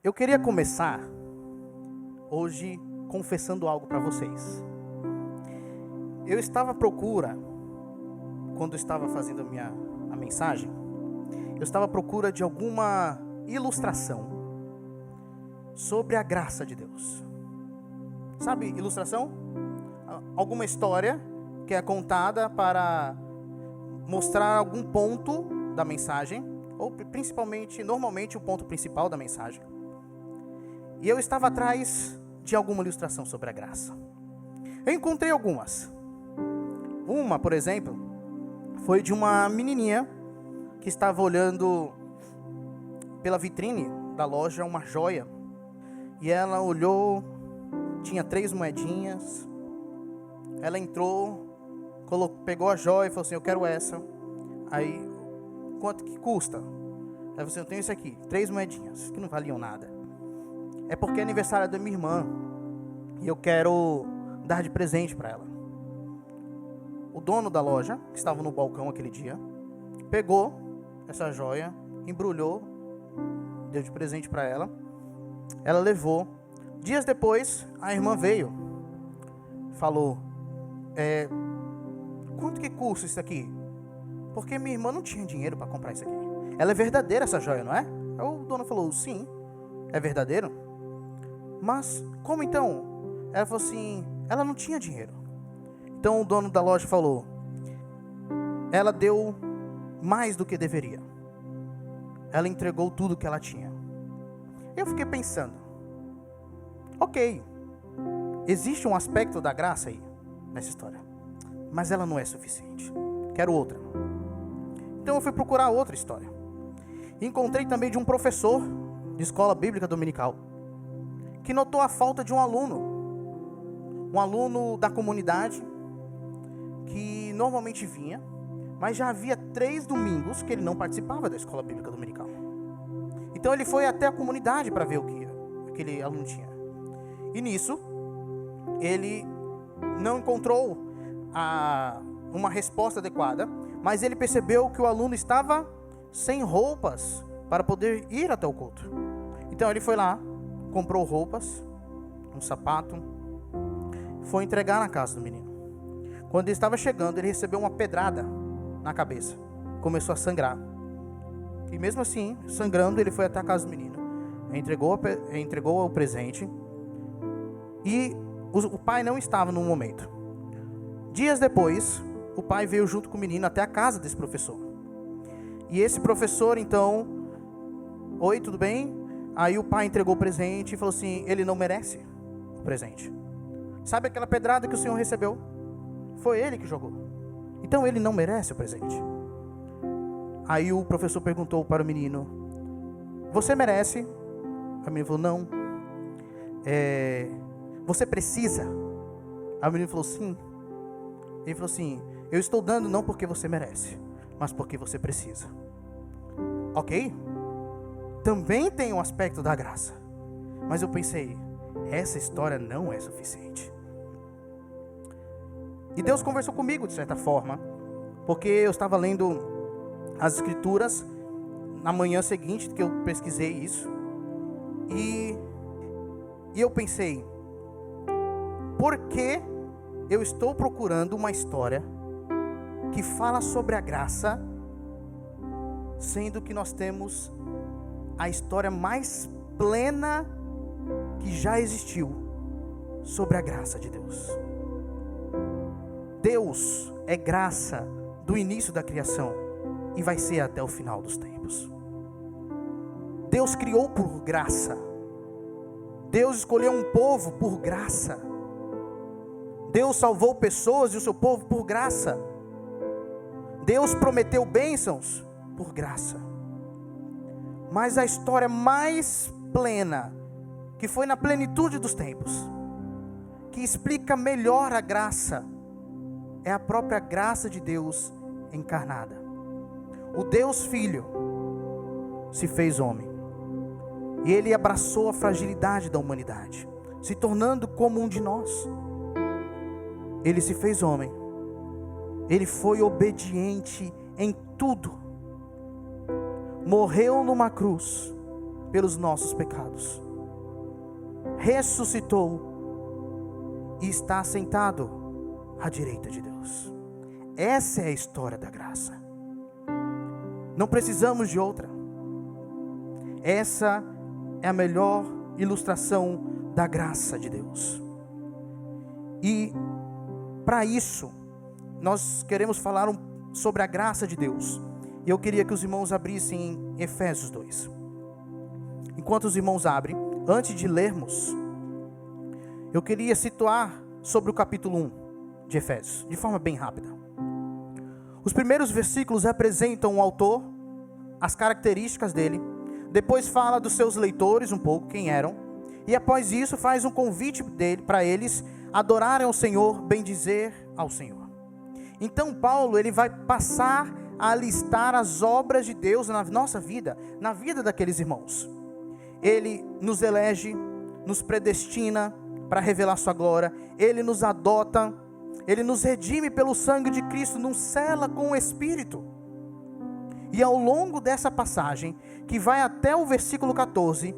Eu queria começar hoje confessando algo para vocês. Eu estava à procura, quando eu estava fazendo a mensagem, eu estava à procura de alguma ilustração sobre a graça de Deus. Sabe, ilustração? Alguma história que é contada para mostrar algum ponto da mensagem, ou principalmente, normalmente, o ponto principal da mensagem. E eu estava atrás de alguma ilustração sobre a graça. Eu encontrei algumas. Uma, por exemplo, foi de uma menininha que estava olhando pela vitrine da loja uma joia. E ela olhou, tinha 3 moedinhas. Ela entrou, pegou a joia e falou assim: eu quero essa. Aí, quanto que custa? Aí você: eu tenho esse aqui, 3 moedinhas, que não valiam nada. É porque é aniversário da minha irmã e eu quero dar de presente para ela. O dono da loja, que estava no balcão aquele dia, pegou essa joia, embrulhou, deu de presente para ela. Ela levou. Dias depois, a irmã veio, falou: quanto que custa isso aqui? Porque minha irmã não tinha dinheiro para comprar isso aqui. Ela é verdadeira, essa joia, não é? Aí o dono falou: sim, é verdadeiro. Mas como então? Ela falou assim: ela não tinha dinheiro. Então o dono da loja falou: ela deu mais do que deveria. Ela entregou tudo que ela tinha. Eu fiquei pensando: ok, existe um aspecto da graça aí nessa história, mas ela não é suficiente. Quero outra. Então eu fui procurar outra história. Encontrei também de um professor de escola bíblica dominical que notou a falta de um aluno da comunidade que normalmente vinha, mas já havia 3 domingos que ele não participava da escola bíblica dominical. Então ele foi até a comunidade para ver o que aquele aluno tinha. E nisso, ele não encontrou uma resposta adequada, mas ele percebeu que o aluno estava sem roupas para poder ir até o culto. Então ele foi lá, comprou roupas, um sapato, foi entregar na casa do menino. Quando ele estava chegando, ele recebeu uma pedrada na cabeça, começou a sangrar. E mesmo assim, sangrando, ele foi até a casa do menino, entregou o presente. E o pai não estava no momento. Dias depois, o pai veio junto com o menino até a casa desse professor. E esse professor, então: oi, tudo bem? Aí o pai entregou o presente e falou assim: ele não merece o presente. Sabe aquela pedrada que o senhor recebeu? Foi ele que jogou. Então ele não merece o presente. Aí o professor perguntou para o menino: você merece? O menino falou: não. Você precisa? Aí o menino falou: sim. Ele falou assim: eu estou dando não porque você merece, mas porque você precisa. Ok? Também tem um aspecto da graça. Mas eu pensei: essa história não é suficiente. E Deus conversou comigo de certa forma, porque eu estava lendo as escrituras na manhã seguinte que eu pesquisei isso. E eu pensei: por que eu estou procurando uma história que fala sobre a graça, sendo que nós temos a história mais plena que já existiu sobre a graça de Deus? Deus é graça do início da criação e vai ser até o final dos tempos. Deus criou por graça. Deus escolheu um povo por graça. Deus salvou pessoas e o seu povo por graça. Deus prometeu bênçãos por graça. Mas a história mais plena, que foi na plenitude dos tempos, que explica melhor a graça, é a própria graça de Deus encarnada. O Deus Filho se fez homem. E Ele abraçou a fragilidade da humanidade, se tornando como um de nós. Ele se fez homem. Ele foi obediente em tudo. Morreu numa cruz pelos nossos pecados, ressuscitou e está sentado à direita de Deus. Essa é a história da graça. Não precisamos de outra. Essa é a melhor ilustração da graça de Deus. E para isso, nós queremos falar sobre a graça de Deus. E eu queria que os irmãos abrissem em Efésios 2. Enquanto os irmãos abrem, antes de lermos, eu queria situar sobre o capítulo 1 de Efésios, de forma bem rápida. Os primeiros versículos representam o autor, as características dele. Depois fala dos seus leitores um pouco, quem eram. E após isso faz um convite dele para eles adorarem ao Senhor, bendizer ao Senhor. Então Paulo, ele vai passar a listar as obras de Deus na nossa vida, na vida daqueles irmãos. Ele nos elege, nos predestina para revelar sua glória. Ele nos adota, ele nos redime pelo sangue de Cristo, nos sela com o Espírito. E ao longo dessa passagem, que vai até o versículo 14,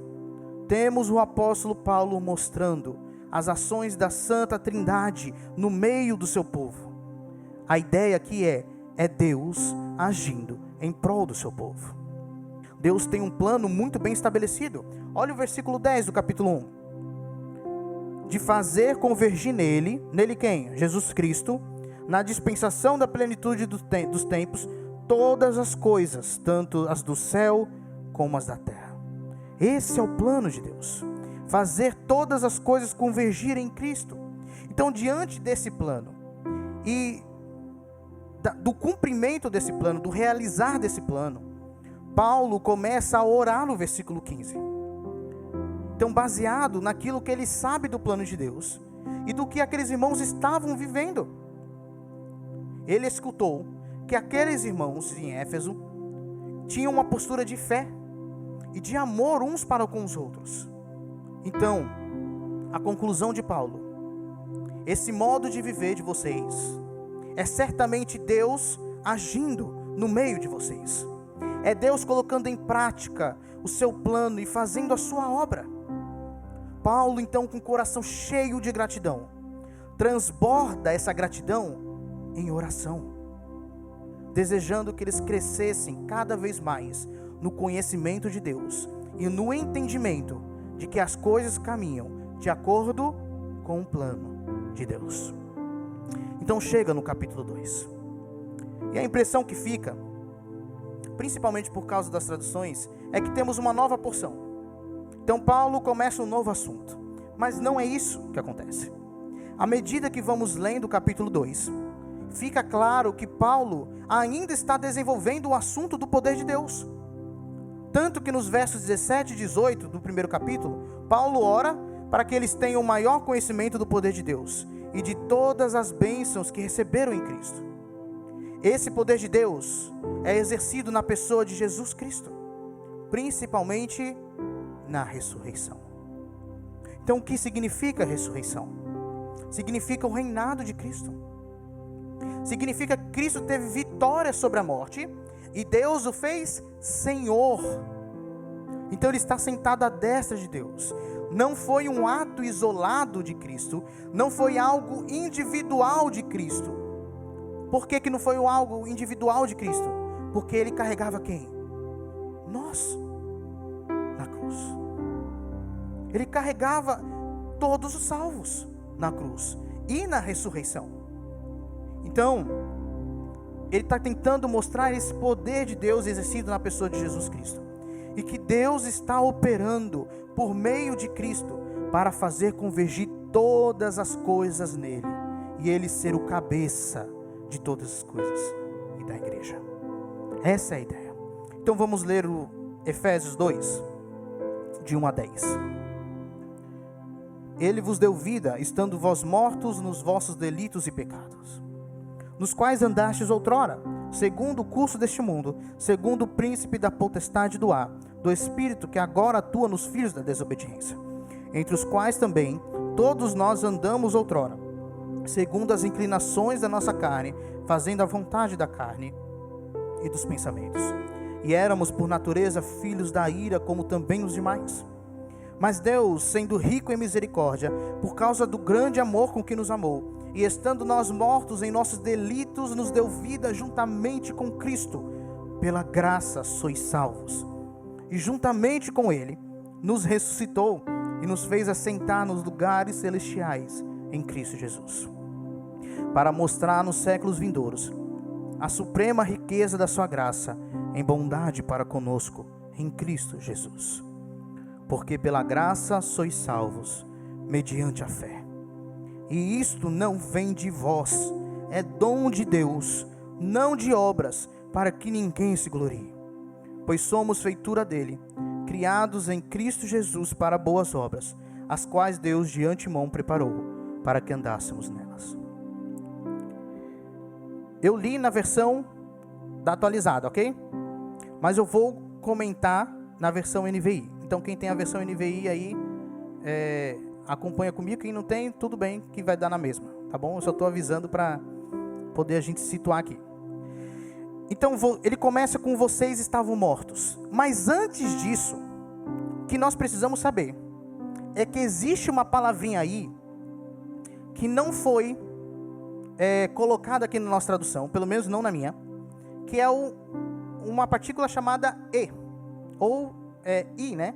temos o apóstolo Paulo mostrando as ações da Santa Trindade no meio do seu povo. A ideia aqui é Deus agindo em prol do seu povo. Deus tem um plano muito bem estabelecido. Olha o versículo 10 do capítulo 1. De fazer convergir nele quem? Jesus Cristo, na dispensação da plenitude dos tempos, todas as coisas, tanto as do céu como as da terra. Esse é o plano de Deus. Fazer todas as coisas convergirem em Cristo. Então, diante desse plano e do cumprimento desse plano, do realizar desse plano, Paulo começa a orar no versículo 15. Então, baseado naquilo que ele sabe do plano de Deus e do que aqueles irmãos estavam vivendo, ele escutou que aqueles irmãos em Éfeso tinham uma postura de fé e de amor uns para com os outros. Então, a conclusão de Paulo: esse modo de viver de vocês é certamente Deus agindo no meio de vocês. É Deus colocando em prática o seu plano e fazendo a sua obra. Paulo, então, com o coração cheio de gratidão, transborda essa gratidão em oração, desejando que eles crescessem cada vez mais no conhecimento de Deus e no entendimento de que as coisas caminham de acordo com o plano de Deus. Então chega no capítulo 2. E a impressão que fica, principalmente por causa das traduções, é que temos uma nova porção. Então Paulo começa um novo assunto. Mas não é isso que acontece. À medida que vamos lendo o capítulo 2, fica claro que Paulo ainda está desenvolvendo o assunto do poder de Deus. Tanto que nos versos 17 e 18 do primeiro capítulo, Paulo ora para que eles tenham maior conhecimento do poder de Deus e de todas as bênçãos que receberam em Cristo. Esse poder de Deus é exercido na pessoa de Jesus Cristo, principalmente na ressurreição. Então, o que significa a ressurreição? Significa o reinado de Cristo. Significa que Cristo teve vitória sobre a morte e Deus o fez Senhor. Então ele está sentado à destra de Deus. Não foi um ato isolado de Cristo, não foi algo individual de Cristo. Por que não foi algo individual de Cristo? Porque ele carregava quem? Nós, na cruz. Ele carregava todos os salvos na cruz e na ressurreição. Então, ele está tentando mostrar esse poder de Deus exercido na pessoa de Jesus Cristo. E que Deus está operando por meio de Cristo para fazer convergir todas as coisas nele. E ele ser o cabeça de todas as coisas e da igreja. Essa é a ideia. Então vamos ler o Efésios 2, de 1 a 10. Ele vos deu vida, estando vós mortos nos vossos delitos e pecados, nos quais andastes outrora, segundo o curso deste mundo, segundo o príncipe da potestade do ar, do espírito que agora atua nos filhos da desobediência, entre os quais também todos nós andamos outrora, segundo as inclinações da nossa carne, fazendo a vontade da carne e dos pensamentos. e éramos por natureza filhos da ira, como também os demais. Mas Deus, sendo rico em misericórdia, por causa do grande amor com que nos amou, e estando nós mortos em nossos delitos, nos deu vida juntamente com Cristo. Pela graça sois salvos. E juntamente com Ele, nos ressuscitou e nos fez assentar nos lugares celestiais em Cristo Jesus, para mostrar nos séculos vindouros a suprema riqueza da sua graça em bondade para conosco em Cristo Jesus. Porque pela graça sois salvos, mediante a fé. E isto não vem de vós, é dom de Deus, não de obras, para que ninguém se glorie. Pois somos feitura dele, criados em Cristo Jesus para boas obras, as quais Deus de antemão preparou, para que andássemos nelas. Eu li na versão da atualizada, ok? Mas eu vou comentar na versão NVI. Então quem tem a versão NVI aí, acompanha comigo. Quem não tem, tudo bem, que vai dar na mesma, tá bom? Eu só estou avisando para poder a gente se situar aqui. Então ele começa com: vocês estavam mortos. Mas antes disso, o que nós precisamos saber é que existe uma palavrinha aí que não foi colocada aqui na nossa tradução, pelo menos não na minha, que é uma partícula chamada e, ou i, né?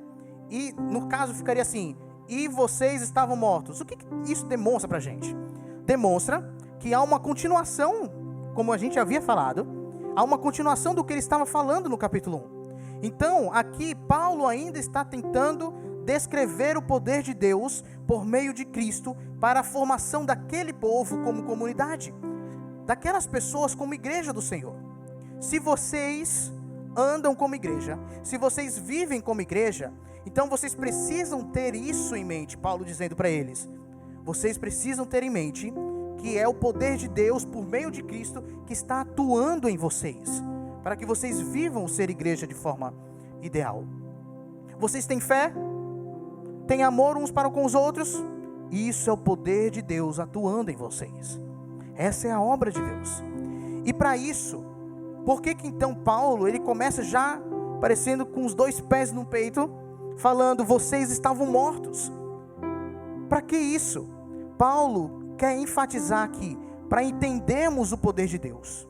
E no caso ficaria assim: e vocês estavam mortos. O que isso demonstra pra gente? Demonstra que há uma continuação, como a gente havia falado, há uma continuação do que ele estava falando no capítulo 1. Então, aqui Paulo ainda está tentando descrever o poder de Deus por meio de Cristo para a formação daquele povo como comunidade, daquelas pessoas como igreja do Senhor. Se vocês andam como igreja, se vocês vivem como igreja, então vocês precisam ter isso em mente. Paulo dizendo para eles: vocês precisam ter em mente que é o poder de Deus por meio de Cristo que está atuando em vocês, para que vocês vivam ser igreja de forma ideal. Vocês têm fé? Têm amor uns para com os outros? Isso é o poder de Deus atuando em vocês. Essa é a obra de Deus. E para isso, por que então Paulo, ele começa já parecendo com os dois pés no peito, falando: vocês estavam mortos? Para que isso? Paulo quer enfatizar aqui, para entendermos o poder de Deus,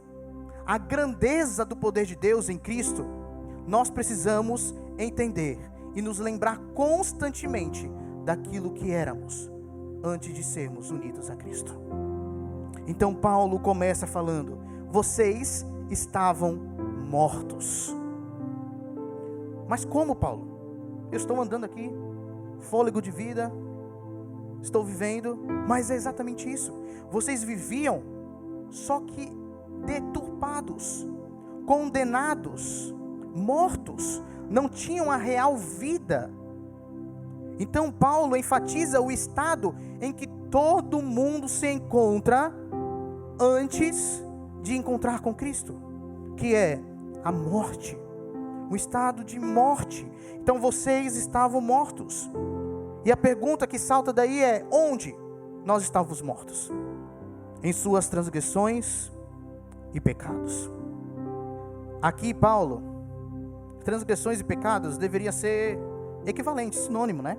a grandeza do poder de Deus em Cristo, nós precisamos entender e nos lembrar constantemente daquilo que éramos antes de sermos unidos a Cristo. Então Paulo começa falando: vocês estavam mortos. Mas como, Paulo? Eu estou andando aqui, fôlego de vida, estou vivendo, mas é exatamente isso. Vocês viviam, só que deturpados, condenados, mortos, não tinham a real vida. Então Paulo enfatiza o estado em que todo mundo se encontra antes de encontrar com Cristo, que é a morte, um estado de morte. Então vocês estavam mortos. E a pergunta que salta daí é: onde nós estávamos mortos? Em suas transgressões e pecados. Aqui Paulo, transgressões e pecados deveria ser equivalente, sinônimo, né?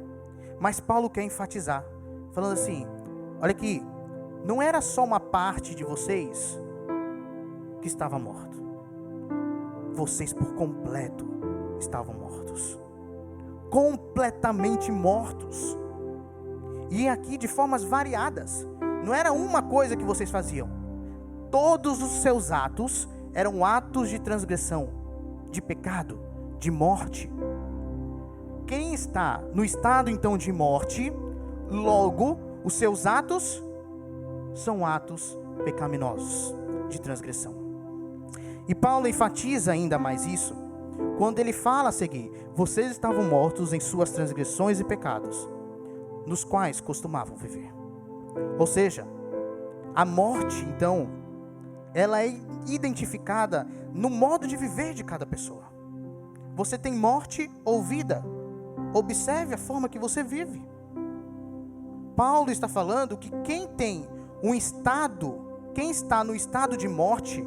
Mas Paulo quer enfatizar, falando assim: olha aqui, não era só uma parte de vocês que estava morto. Vocês por completo estavam mortos. Completamente mortos. E aqui de formas variadas. Não era uma coisa que vocês faziam. Todos os seus atos eram atos de transgressão, de pecado, de morte. Quem está no estado então de morte, logo os seus atos são atos pecaminosos, de transgressão. E Paulo enfatiza ainda mais isso quando ele fala a seguir: vocês estavam mortos em suas transgressões e pecados, nos quais costumavam viver. Ou seja, a morte então, ela é identificada no modo de viver de cada pessoa. Você tem morte ou vida? Observe a forma que você vive. Paulo está falando que quem tem um estado, quem está no estado de morte,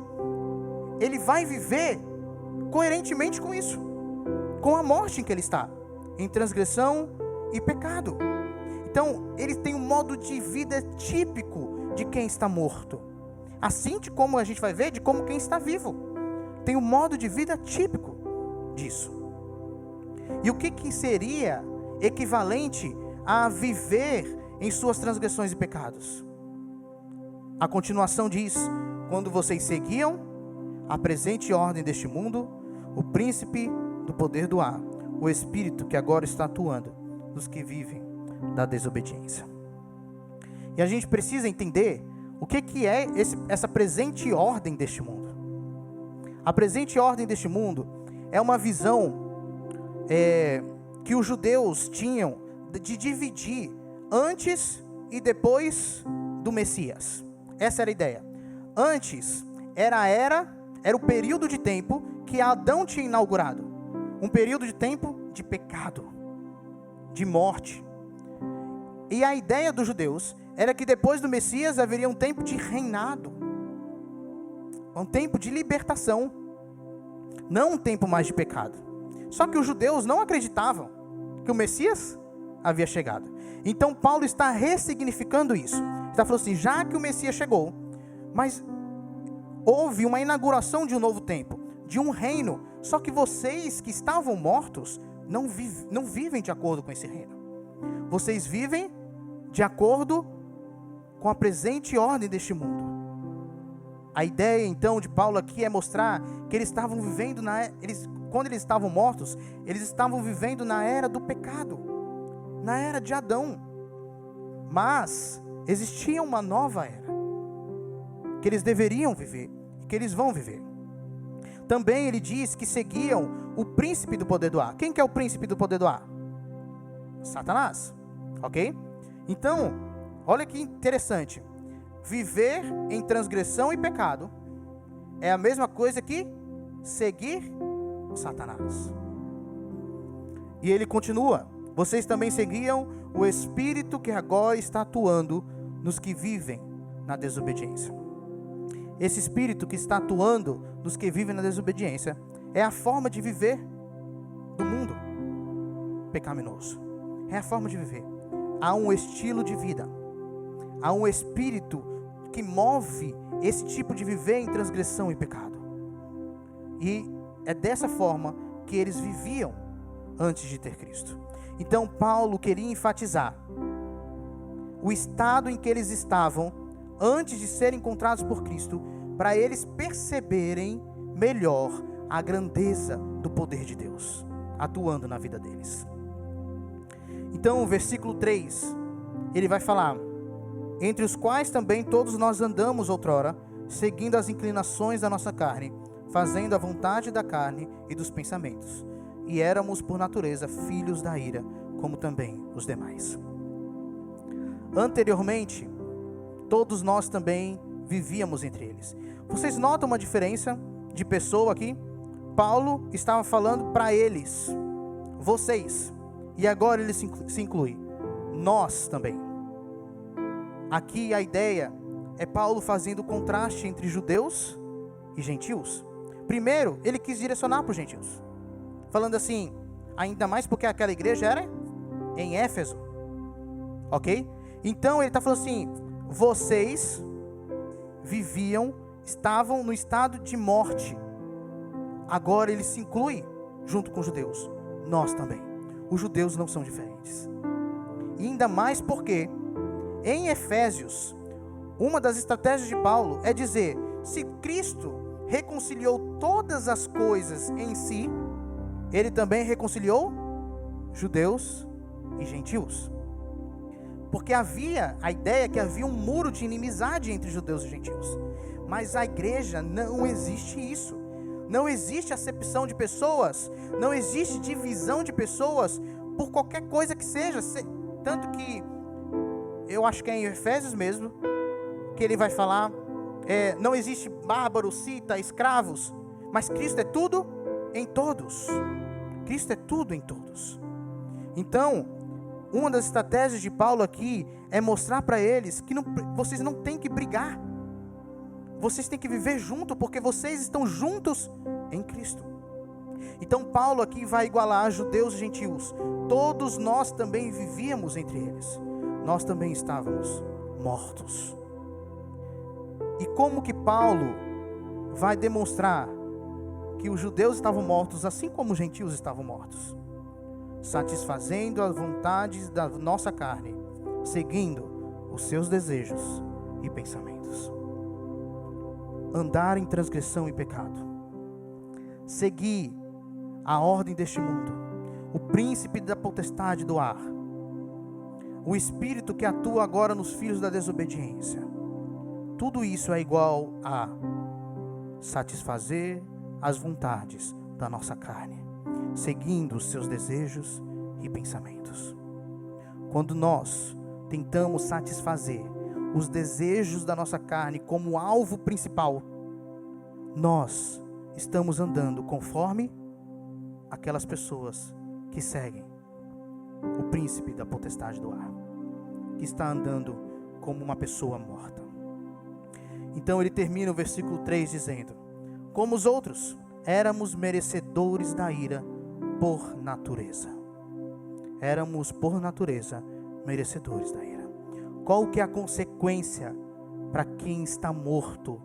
ele vai viver coerentemente com isso, com a morte em que ele está, em transgressão e pecado. Então, ele tem um modo de vida típico de quem está morto, assim de como a gente vai ver de como quem está vivo. Tem um modo de vida típico disso. E o que seria equivalente a viver em suas transgressões e pecados? A continuação diz: quando vocês seguiam a presente ordem deste mundo, o príncipe do poder do ar, o espírito que agora está atuando nos que vivem da desobediência. E a gente precisa entender o que é essa presente ordem deste mundo. A presente ordem deste mundo é uma visão que os judeus tinham de dividir antes e depois do Messias. Essa era a ideia. Antes era o período de tempo que Adão tinha inaugurado. Um período de tempo de pecado, de morte. E a ideia dos judeus era que depois do Messias haveria um tempo de reinado, um tempo de libertação, não um tempo mais de pecado. Só que os judeus não acreditavam que o Messias havia chegado. Então Paulo está ressignificando isso. Ele está falando assim: já que o Messias chegou, mas houve uma inauguração de um novo tempo, de um reino, só que vocês que estavam mortos não vivem de acordo com esse reino. Vocês vivem de acordo com a presente ordem deste mundo. A ideia então de Paulo aqui é mostrar que eles estavam vivendo quando eles estavam mortos, eles estavam vivendo na era do pecado, na era de Adão. Mas existia uma nova era que eles deveriam viver e que eles vão viver. Também ele diz que seguiam o príncipe do poder do ar. Quem que é o príncipe do poder do ar? Satanás, ok? Então, olha que interessante. Viver em transgressão e pecado é a mesma coisa que seguir Satanás. E ele continua: vocês também seguiam o espírito que agora está atuando nos que vivem na desobediência. Esse espírito que está atuando nos que vivem na desobediência é a forma de viver do mundo pecaminoso. É a forma de viver. Há um estilo de vida, há um espírito que move esse tipo de viver em transgressão e pecado. E é dessa forma que eles viviam antes de ter Cristo. Então Paulo queria enfatizar o estado em que eles estavam antes de serem encontrados por Cristo, para eles perceberem melhor a grandeza do poder de Deus atuando na vida deles. Então, o versículo 3, ele vai falar: entre os quais também todos nós andamos outrora, seguindo as inclinações da nossa carne, fazendo a vontade da carne e dos pensamentos, e éramos por natureza filhos da ira, como também os demais. Anteriormente, todos nós também vivíamos entre eles. Vocês notam uma diferença de pessoa aqui? Paulo estava falando para eles, vocês, e agora ele se inclui, nós também. Aqui a ideia é Paulo fazendo o contraste entre judeus e gentios. Primeiro, ele quis direcionar para os gentios, falando assim, ainda mais porque aquela igreja era em Éfeso, ok? Então ele está falando assim: vocês estavam no estado de morte. Agora ele se inclui junto com os judeus. Nós também. Os judeus não são diferentes. E ainda mais porque em Efésios, uma das estratégias de Paulo é dizer: se Cristo reconciliou todas as coisas em si, ele também reconciliou judeus e gentios. Porque havia a ideia que havia um muro de inimizade entre judeus e gentios. Mas a igreja não existe isso. Não existe acepção de pessoas, não existe divisão de pessoas por qualquer coisa que seja. Tanto que eu acho que é em Efésios mesmo que ele vai falar, não existe bárbaro, cita, escravos, mas Cristo é tudo em todos. Cristo é tudo em todos. Então, uma das estratégias de Paulo aqui é mostrar para eles que vocês não têm que brigar. Vocês têm que viver junto, porque vocês estão juntos em Cristo. Então Paulo aqui vai igualar judeus e gentios. Todos nós também vivíamos entre eles. Nós também estávamos mortos. E como que Paulo vai demonstrar que os judeus estavam mortos, assim como os gentios estavam mortos? Satisfazendo as vontades da nossa carne, seguindo os seus desejos e pensamentos. Andar em transgressão e pecado. Seguir a ordem deste mundo, o príncipe da potestade do ar, o espírito que atua agora nos filhos da desobediência. Tudo isso é igual a satisfazer as vontades da nossa carne, seguindo os seus desejos e pensamentos. Quando nós tentamos satisfazer os desejos da nossa carne como alvo principal, nós estamos andando conforme aquelas pessoas que seguem o príncipe da potestade do ar, que está andando como uma pessoa morta. Então ele termina o versículo 3 dizendo: como os outros, éramos merecedores da ira por natureza. Éramos por natureza merecedores da ira. Qual que é a consequência para quem está morto?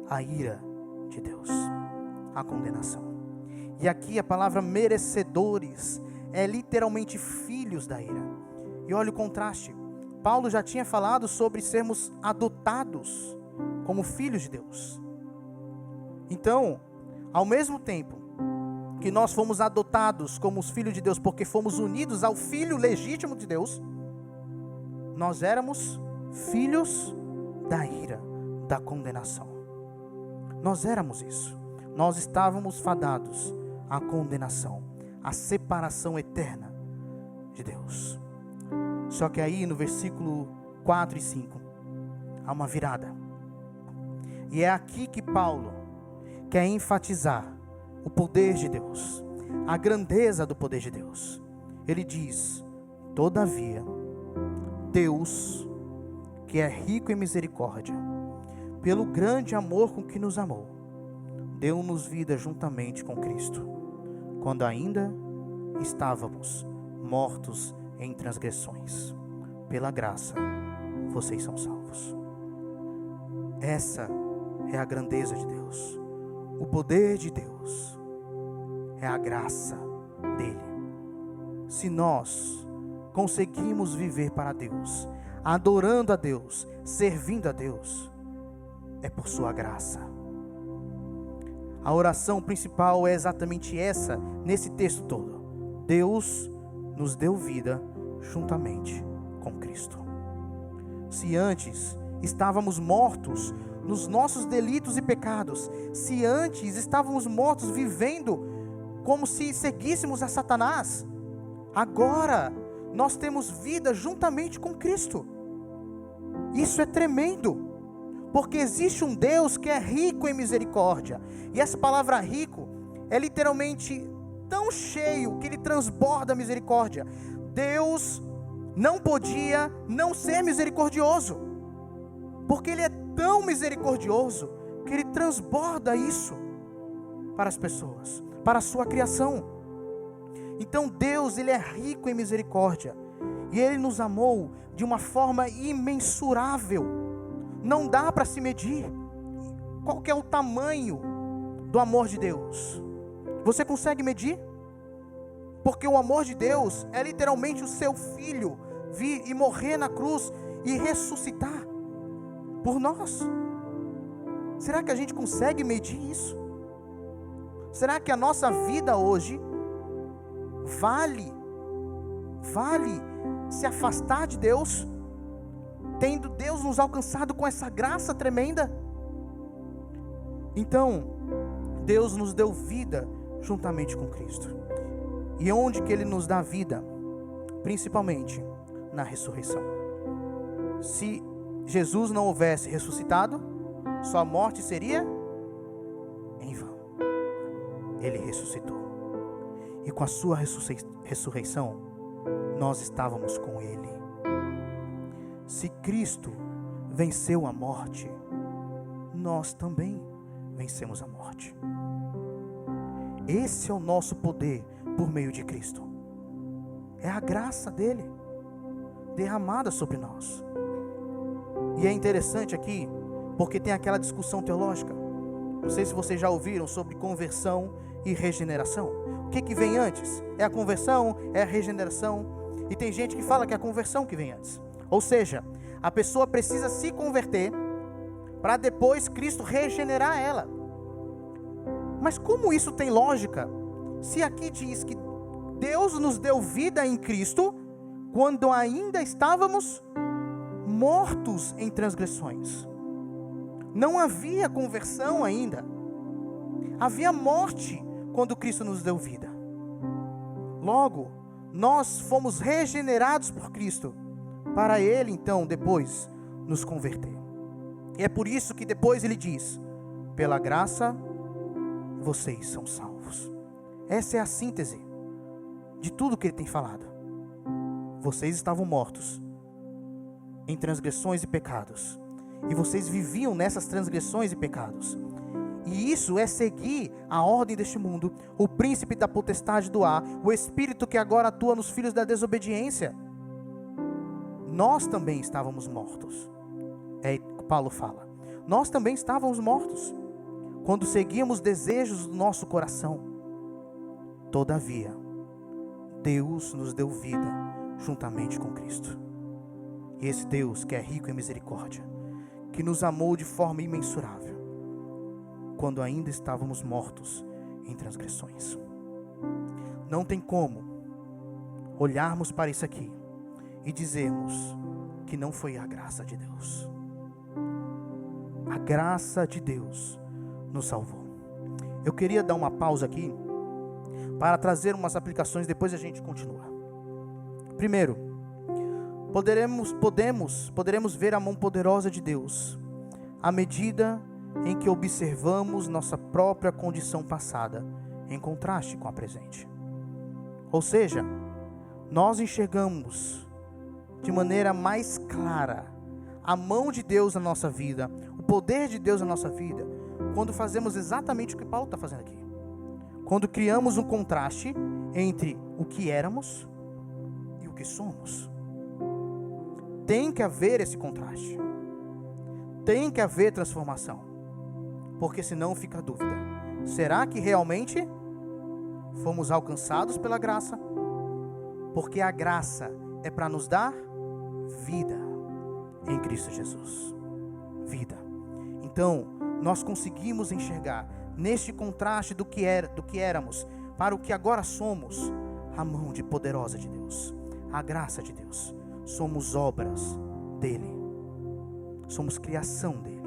A ira de Deus, a condenação. E aqui a palavra merecedores é literalmente filhos da ira. E olha o contraste. Paulo já tinha falado sobre sermos adotados como filhos de Deus. Então, ao mesmo tempo que nós fomos adotados como os filhos de Deus, porque fomos unidos ao Filho legítimo de Deus, nós éramos filhos da ira, da condenação. Nós éramos isso. Nós estávamos fadados à condenação, à separação eterna de Deus. Só que aí no versículo 4 e 5, há uma virada. E é aqui que Paulo quer enfatizar o poder de Deus, a grandeza do poder de Deus. Ele diz: todavia, Deus, que é rico em misericórdia, pelo grande amor com que nos amou, deu-nos vida juntamente com Cristo, quando ainda estávamos mortos em transgressões. Pela graça, vocês são salvos. Essa é a grandeza de Deus. O poder de Deus é a graça dele. Se nós conseguimos viver para Deus, adorando a Deus, servindo a Deus, é por sua graça. A oração principal é exatamente essa, nesse texto todo. Deus nos deu vida juntamente com Cristo. Se antes estávamos mortos nos nossos delitos e pecados, se antes estávamos mortos vivendo como se seguíssemos a Satanás, agora nós temos vida juntamente com Cristo. Isso é tremendo, porque existe um Deus que é rico em misericórdia, e essa palavra rico é literalmente tão cheio que ele transborda misericórdia. Deus não podia não ser misericordioso, porque ele é tão misericordioso que ele transborda isso para as pessoas, para a sua criação. Então Deus, ele é rico em misericórdia, e ele nos amou de uma forma imensurável. Não dá para se medir qual que é o tamanho do amor de Deus. Você consegue medir? Porque o amor de Deus é literalmente o seu Filho vir e morrer na cruz e ressuscitar por nós. Será que a gente consegue medir isso? Será que a nossa vida hoje vale se afastar de Deus, tendo Deus nos alcançado com essa graça tremenda? Então, Deus nos deu vida juntamente com Cristo. E onde que Ele nos dá vida? Principalmente na ressurreição. Se Jesus não houvesse ressuscitado, sua morte seria em vão. Ele ressuscitou. E com a sua ressurreição, nós estávamos com Ele. Se Cristo venceu a morte, nós também vencemos a morte. Esse é o nosso poder por meio de Cristo. É a graça dele derramada sobre nós. E é interessante aqui, porque tem aquela discussão teológica. Não sei se vocês já ouviram sobre conversão e regeneração. O que vem antes? É a conversão? É a regeneração? E tem gente que fala que é a conversão que vem antes. Ou seja, a pessoa precisa se converter para depois Cristo regenerar ela. Mas como isso tem lógica? Se aqui diz que Deus nos deu vida em Cristo quando ainda estávamos mortos em transgressões. Não havia conversão ainda. Havia morte quando Cristo nos deu vida. Logo, nós fomos regenerados por Cristo, para Ele então depois nos converter. E é por isso que depois Ele diz: pela graça vocês são salvos. Essa é a síntese de tudo que Ele tem falado. Vocês estavam mortos em transgressões e pecados, e vocês viviam nessas transgressões e pecados. E isso é seguir a ordem deste mundo, o príncipe da potestade do ar, o espírito que agora atua nos filhos da desobediência. Nós também estávamos mortos. Paulo fala. Nós também estávamos mortos quando seguíamos desejos do nosso coração. Todavia, Deus nos deu vida juntamente com Cristo. E esse Deus que é rico em misericórdia, que nos amou de forma imensurável, quando ainda estávamos mortos em transgressões. Não tem como olharmos para isso aqui e dizermos que não foi a graça de Deus. A graça de Deus nos salvou. Eu queria dar uma pausa aqui para trazer umas aplicações, depois a gente continua. Primeiro, poderemos ver a mão poderosa de Deus à medida em que observamos nossa própria condição passada em contraste com a presente. Ou seja, nós enxergamos de maneira mais clara a mão de Deus na nossa vida, o poder de Deus na nossa vida, quando fazemos exatamente o que Paulo está fazendo aqui. Quando criamos um contraste entre o que éramos e o que somos. Tem que haver esse contraste. Tem que haver transformação. Porque senão fica a dúvida. Será que realmente fomos alcançados pela graça? Porque a graça é para nos dar vida em Cristo Jesus. Vida. Então, nós conseguimos enxergar neste contraste do que éramos para o que agora somos, a mão poderosa de Deus, a graça de Deus. Somos obras dele. Somos criação dele.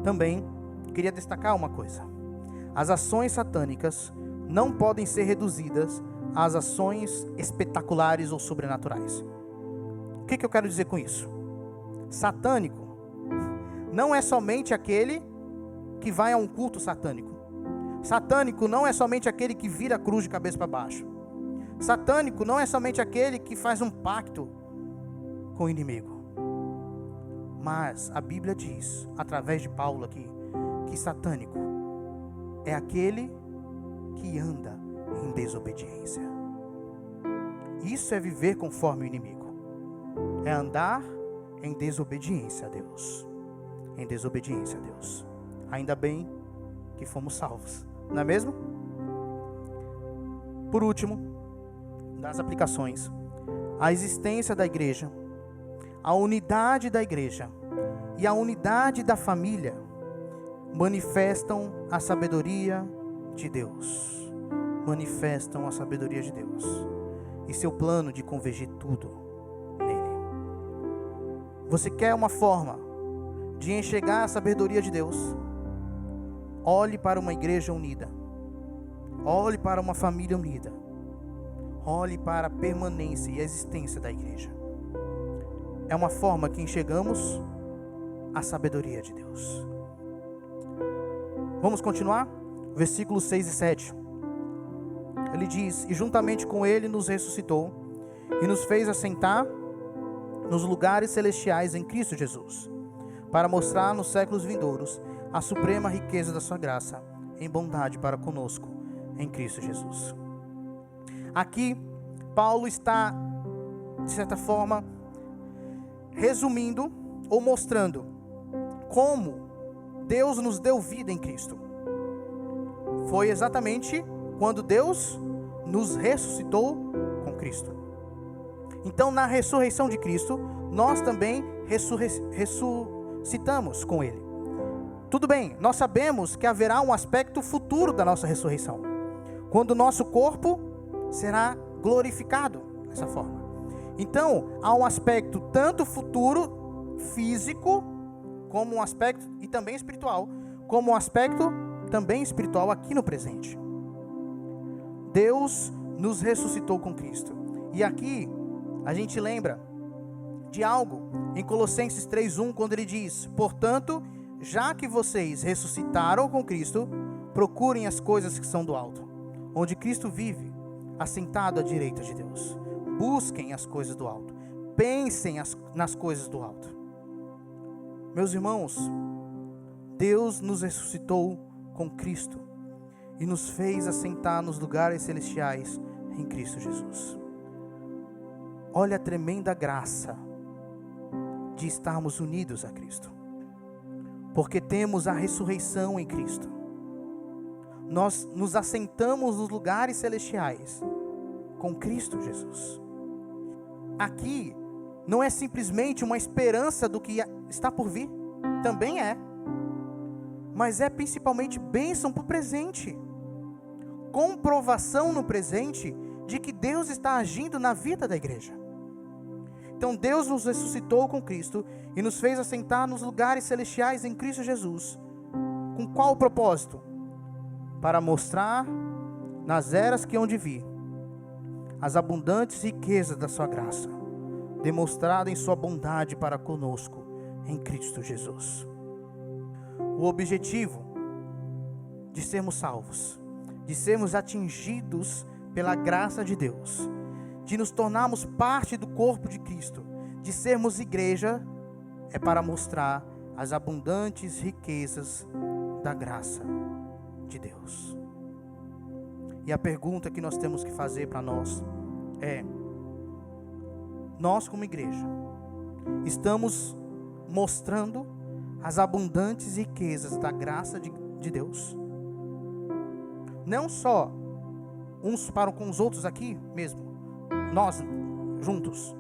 Também queria destacar uma coisa. As ações satânicas não podem ser reduzidas às ações espetaculares ou sobrenaturais. O que eu quero dizer com isso? Satânico não é somente aquele que vai a um culto satânico. Satânico não é somente aquele que vira a cruz de cabeça para baixo. Satânico não é somente aquele que faz um pacto com o inimigo. Mas a Bíblia diz, através de Paulo aqui, que satânico é aquele que anda em desobediência. Isso é viver conforme o inimigo. É andar em desobediência a Deus. Em desobediência a Deus. Ainda bem que fomos salvos, não é mesmo? Por último, das aplicações, a existência da igreja, a unidade da igreja e a unidade da família manifestam a sabedoria de Deus. Manifestam a sabedoria de Deus e seu plano de convergir tudo nele. Você quer uma forma de enxergar a sabedoria de Deus? Olhe para uma igreja unida. Olhe para uma família unida. Olhe para a permanência e a existência da igreja. É uma forma que enxergamos a sabedoria de Deus. Vamos continuar? Versículos 6 e 7. Ele diz: e juntamente com ele nos ressuscitou e nos fez assentar nos lugares celestiais em Cristo Jesus, para mostrar nos séculos vindouros a suprema riqueza da sua graça em bondade para conosco em Cristo Jesus. Aqui, Paulo está, de certa forma, resumindo ou mostrando como Deus nos deu vida em Cristo. Foi exatamente quando Deus nos ressuscitou com Cristo. Então, na ressurreição de Cristo, nós também ressuscitamos com Ele. Tudo bem, nós sabemos que haverá um aspecto futuro da nossa ressurreição, quando o nosso corpo será glorificado dessa forma. Então, há um aspecto tanto futuro, físico, como um aspecto, e também espiritual, como um aspecto também espiritual aqui no presente. Deus nos ressuscitou com Cristo. E aqui, a gente lembra de algo em Colossenses 3:1, quando ele diz: portanto, já que vocês ressuscitaram com Cristo, procurem as coisas que são do alto, onde Cristo vive, assentado à direita de Deus. Busquem as coisas do alto, pensem nas coisas do alto. Meus irmãos, Deus nos ressuscitou com Cristo e nos fez assentar nos lugares celestiais em Cristo Jesus. Olha a tremenda graça de estarmos unidos a Cristo, porque temos a ressurreição em Cristo. Nós nos assentamos nos lugares celestiais com Cristo Jesus. Aqui não é simplesmente uma esperança do que está por vir, também é, mas é principalmente bênção para o presente, comprovação no presente de que Deus está agindo na vida da igreja. Então Deus nos ressuscitou com Cristo e nos fez assentar nos lugares celestiais em Cristo Jesus. Com qual propósito? Para mostrar nas eras que hão de vir as abundantes riquezas da sua graça, demonstrada em sua bondade para conosco em Cristo Jesus. O objetivo de sermos salvos, de sermos atingidos pela graça de Deus, de nos tornarmos parte do corpo de Cristo, de sermos igreja, é para mostrar as abundantes riquezas da graça de Deus. E a pergunta que nós temos que fazer para nós é: nós como igreja estamos mostrando as abundantes riquezas da graça de Deus? Não só uns para com os outros aqui mesmo, nós juntos,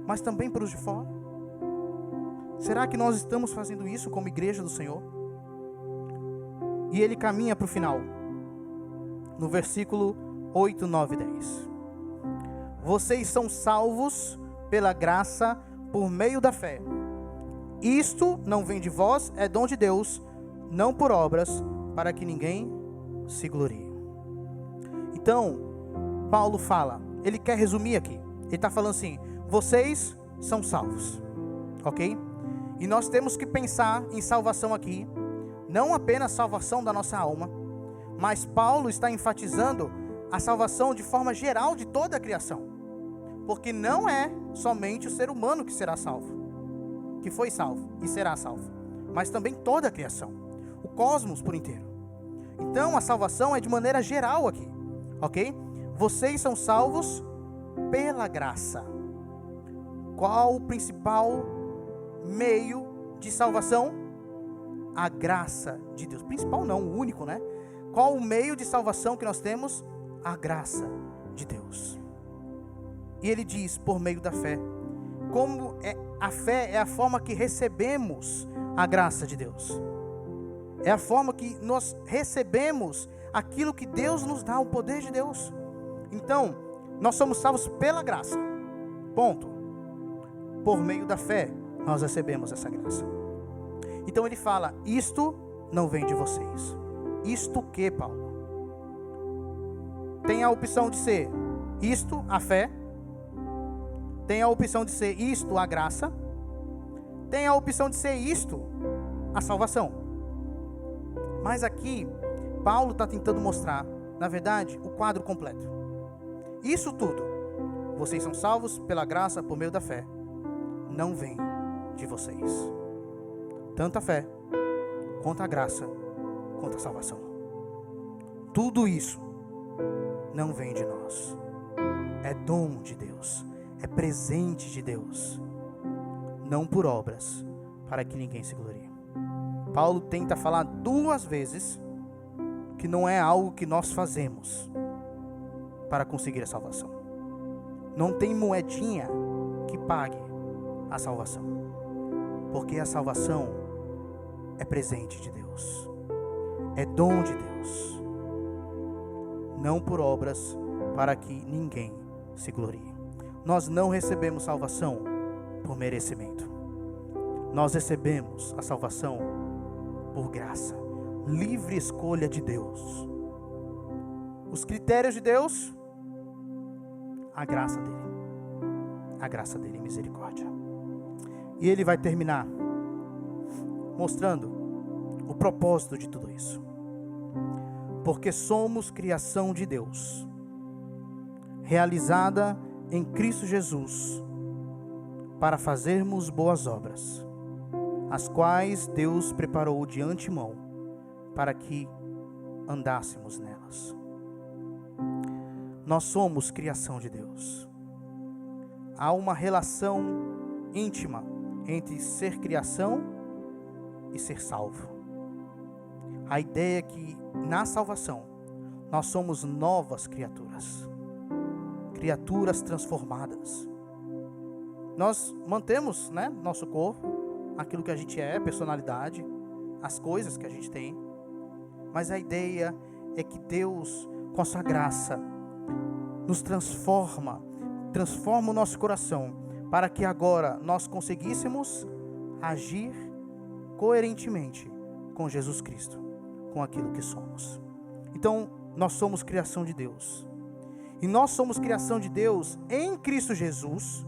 mas também para os de fora. Será que nós estamos fazendo isso como igreja do Senhor? E ele caminha para o final, no versículo 8, 9 e 10. Vocês são salvos pela graça por meio da fé. Isto não vem de vós, é dom de Deus, não por obras, para que ninguém se glorie. Então, Paulo fala, ele quer resumir aqui. Ele está falando assim: vocês são salvos, ok? E nós temos que pensar em salvação aqui, não apenas salvação da nossa alma, mas Paulo está enfatizando a salvação de forma geral de toda a criação, porque não é somente o ser humano que será salvo, que foi salvo e será salvo, mas também toda a criação, o cosmos por inteiro. Então a salvação é de maneira geral aqui, ok? Vocês são salvos pela graça. Qual o principal meio de salvação? A graça de Deus. Principal não, o único, né? Qual o meio de salvação que nós temos? A graça de Deus. E ele diz, por meio da fé. Como a fé é a forma que recebemos a graça de Deus. É a forma que nós recebemos aquilo que Deus nos dá, o poder de Deus. Então, nós somos salvos pela graça. Ponto. Por meio da fé, nós recebemos essa graça. Então ele fala, isto não vem de vocês. Isto o que, Paulo? Tem a opção de ser isto, a fé. Tem a opção de ser isto, a graça. Tem a opção de ser isto, a salvação. Mas aqui, Paulo está tentando mostrar, na verdade, o quadro completo. Isso tudo, vocês são salvos pela graça por meio da fé, não vem de vocês. Tanto a fé, quanto a graça, quanto a salvação. Tudo isso não vem de nós. É dom de Deus, é presente de Deus, não por obras, para que ninguém se glorie. Paulo tenta falar 2 vezes que não é algo que nós fazemos para conseguir a salvação. Não tem moedinha que pague a salvação, porque a salvação é presente de Deus, é dom de Deus, não por obras, para que ninguém se glorie. Nós não recebemos salvação por merecimento. Nós recebemos a salvação por graça, livre escolha de Deus. Os critérios de Deus, a graça dele, misericórdia. E ele vai terminar mostrando o propósito de tudo isso. Porque somos criação de Deus, realizada em Cristo Jesus, para fazermos boas obras, as quais Deus preparou de antemão para que andássemos nelas. Nós somos criação de Deus. Há uma relação íntima entre ser criação e ser salvo. A ideia é que na salvação nós somos novas criaturas, criaturas transformadas. Nós mantemos, nosso corpo, aquilo que a gente é, personalidade, as coisas que a gente tem, mas a ideia é que Deus, com a sua graça, nos transforma o nosso coração, para que agora nós conseguíssemos agir coerentemente com Jesus Cristo, com aquilo que somos. Então, nós somos criação de Deus, e nós somos criação de Deus em Cristo Jesus,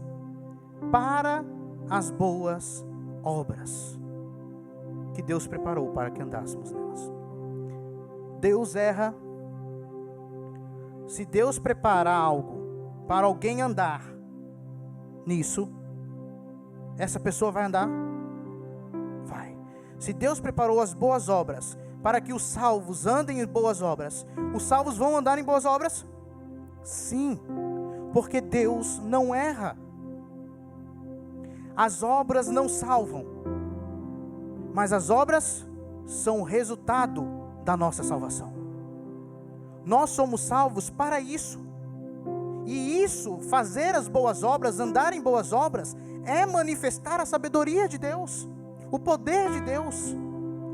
para as boas obras que Deus preparou para que andássemos nelas. Deus erra. Se Deus preparar algo para alguém andar nisso, essa pessoa vai andar? Vai. Se Deus preparou as boas obras para que os salvos andem em boas obras, os salvos vão andar em boas obras? Sim, porque Deus não erra. As obras não salvam, mas as obras são o resultado da nossa salvação. Nós somos salvos para isso. E isso, fazer as boas obras, andar em boas obras, é manifestar a sabedoria de Deus, o poder de Deus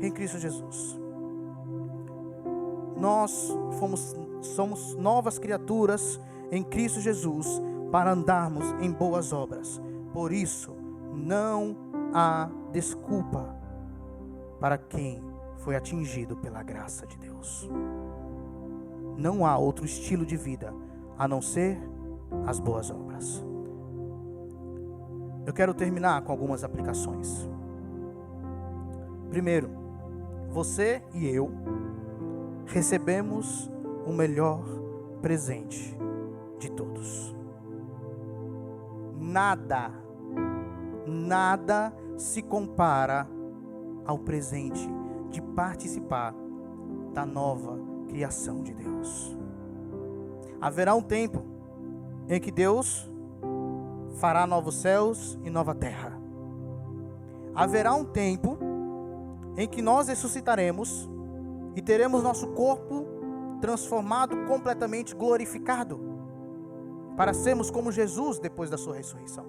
em Cristo Jesus. Nós somos novas criaturas em Cristo Jesus para andarmos em boas obras. Por isso, não há desculpa para quem foi atingido pela graça de Deus. Não há outro estilo de vida a não ser as boas obras. Eu quero terminar com algumas aplicações. Primeiro, você e eu recebemos o melhor presente de todos. Nada se compara ao presente de participar da nova criação de Deus. Haverá um tempo em que Deus fará novos céus e nova terra. Haverá um tempo em que nós ressuscitaremos e teremos nosso corpo transformado, completamente glorificado, para sermos como Jesus depois da sua ressurreição.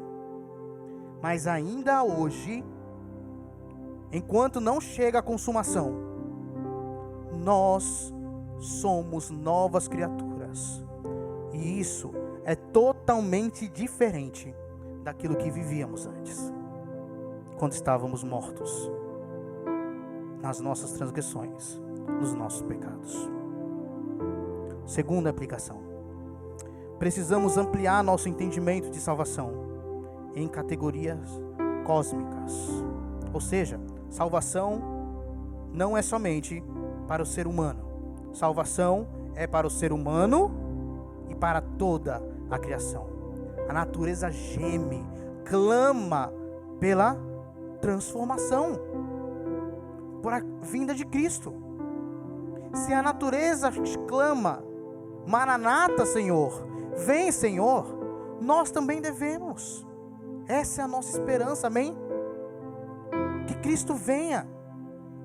Mas ainda hoje, enquanto não chega a consumação, nós somos novas criaturas. E isso é totalmente diferente daquilo que vivíamos antes, quando estávamos mortos nas nossas transgressões, nos nossos pecados. Segunda aplicação: precisamos ampliar nosso entendimento de salvação em categorias cósmicas. Ou seja, salvação não é somente para o ser humano. Salvação é para o ser humano e para toda a criação. A natureza geme, clama pela transformação, por a vinda de Cristo. Se a natureza clama Maranata, Senhor, vem, Senhor, nós também devemos. Essa é a nossa esperança, amém? Que Cristo venha,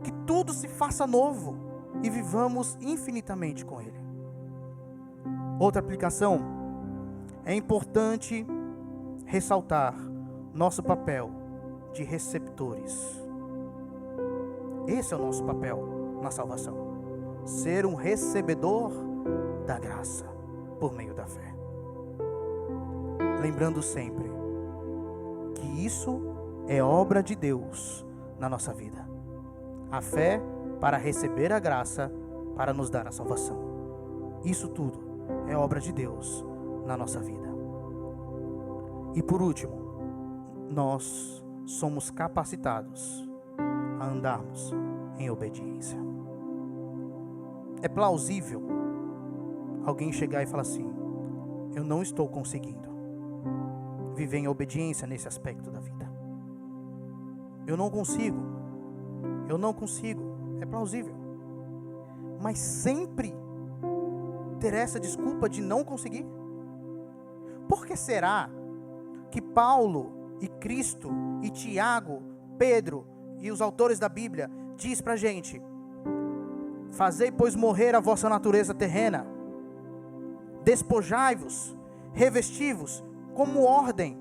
que tudo se faça novo e vivamos infinitamente com Ele. Outra aplicação, é importante ressaltar nosso papel de receptores. Esse é o nosso papel na salvação. Ser um recebedor da graça por meio da fé. Lembrando sempre que isso é obra de Deus na nossa vida. A fé para receber a graça, para nos dar a salvação. Isso tudo é obra de Deus na nossa vida. E por último, nós somos capacitados a andarmos em obediência. É plausível alguém chegar e falar assim: eu não estou conseguindo viver em obediência nesse aspecto da vida. Eu não consigo. É plausível. Mas sempre ter essa desculpa de não conseguir? Por que será que Paulo e Cristo e Tiago, Pedro e os autores da Bíblia diz pra gente: fazei pois morrer a vossa natureza terrena, despojai-vos, revesti-vos, como ordem,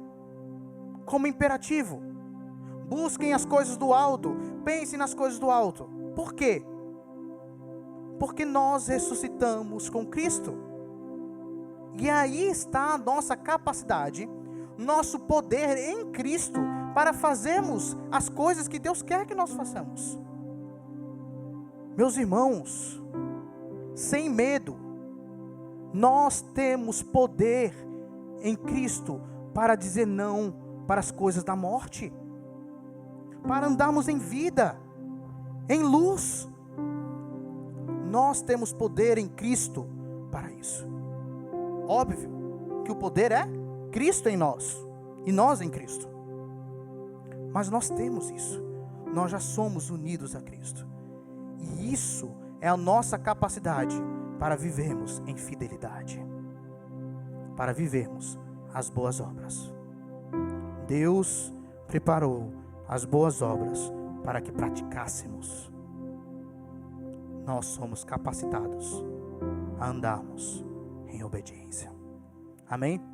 como imperativo, busquem as coisas do alto, pensem nas coisas do alto. Por quê? Porque nós ressuscitamos com Cristo, e aí está a nossa capacidade, nosso poder em Cristo, para fazermos as coisas que Deus quer que nós façamos. Meus irmãos, sem medo, nós temos poder em Cristo para dizer não para as coisas da morte, para andarmos em vida, em luz. Nós temos poder em Cristo para isso. Óbvio que o poder é Cristo em nós e nós em Cristo. Mas nós temos isso. Nós já somos unidos a Cristo. E isso é a nossa capacidade para vivermos em fidelidade, para vivermos as boas obras. Deus preparou as boas obras para que praticássemos. Nós somos capacitados a andarmos em obediência. Amém?